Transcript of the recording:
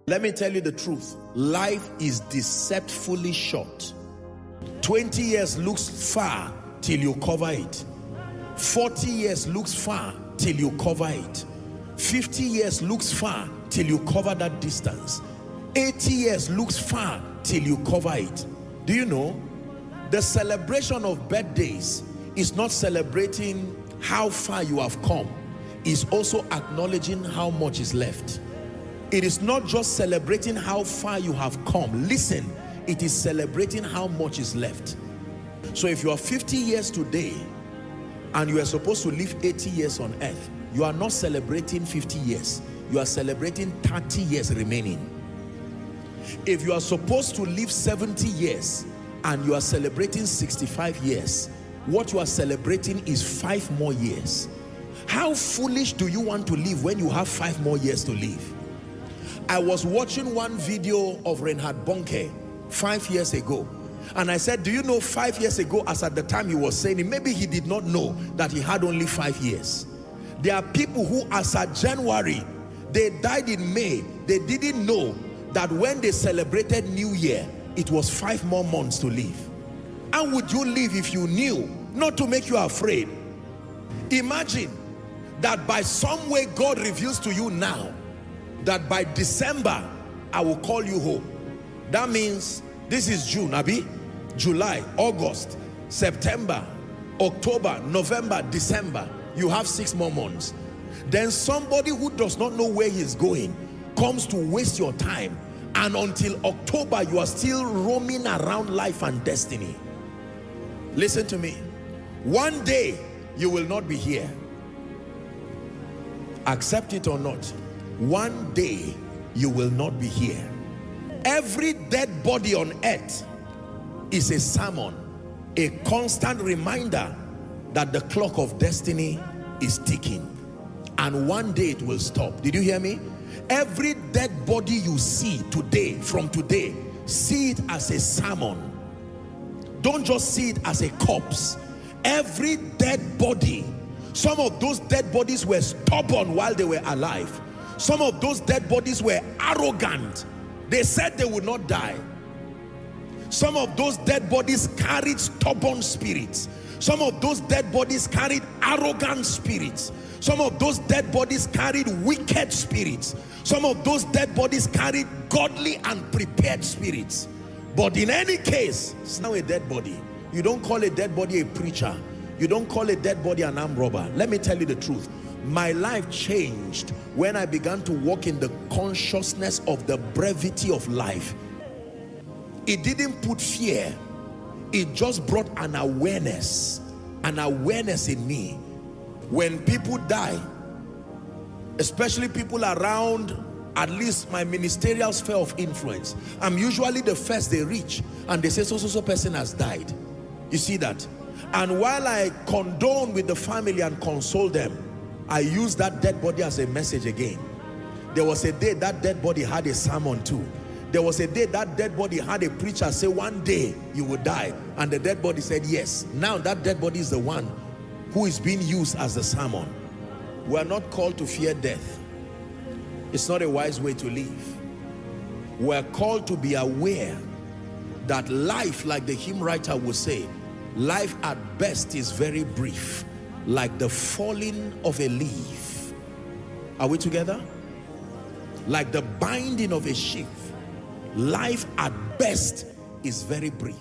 Let me tell you the truth. Life is deceptively short. 20 years looks far till you cover it. 40 years looks far till you cover it. 50 years looks far till you cover that distance. 80 years looks far till you cover it. Do you know? The celebration of birthdays is not celebrating how far you have come. It's also acknowledging how much is left. It is not just celebrating how far you have come. Listen, it is celebrating how much is left. So if you are 50 years today and you are supposed to live 80 years on earth, you are not celebrating 50 years. You are celebrating 30 years remaining. If you are supposed to live 70 years and you are celebrating 65 years, what you are celebrating is 5 more years. How foolish do you want to live when you have 5 more years to live? I was watching one video of Reinhard Bonnke 5 years ago, and I said, do you know 5 years ago, as at the time he was saying it, maybe he did not know that he had only 5 years. There are people who, as at January, they died in May. They didn't know that when they celebrated New Year, it was 5 more months to live. How would you live if you knew? Not to make you afraid. Imagine that by some way God reveals to you now that by December I will call you home. That means this is June, Abi, July, August, September, October, November, December. You have 6 more months. Then somebody who does not know where he's going comes to waste your time, and until October you are still roaming around life and destiny. Listen to me. One day you will not be here. Accept it or not. One day you will not be here. Every dead body on earth is a sermon, a constant reminder that the clock of destiny is ticking, and one day it will stop. Did you hear me? Every dead body you see today, from today, see it as a sermon. Don't just see it as a corpse. Every dead body. Some of those dead bodies were stubborn while they were alive. Some of those dead bodies were arrogant. They said they would not die. Some of those dead bodies carried stubborn spirits. Some of those dead bodies carried arrogant spirits. Some of those dead bodies carried wicked spirits. Some of those dead bodies carried godly and prepared spirits. But in any case, it's now a dead body. You don't call a dead body a preacher. You don't call a dead body an armed robber. Let me tell you the truth. My life changed when I began to walk in the consciousness of the brevity of life. It didn't put fear. It just brought an awareness in me. When people die, especially people around at least my ministerial sphere of influence, I'm usually the first they reach, and they say so person has died. You see that? And while I condone with the family and console them, I use that dead body as a message again. There was a day that dead body had a sermon too. There was a day that dead body had a preacher say, one day you will die, and the dead body said yes. Now that dead body is the one who is being used as the sermon. We are not called to fear death. It's not a wise way to live. We are called to be aware that life, like the hymn writer would say, life at best is very brief, like the falling of a leaf. Are we together? Like the binding of a sheaf. Life at best is very brief.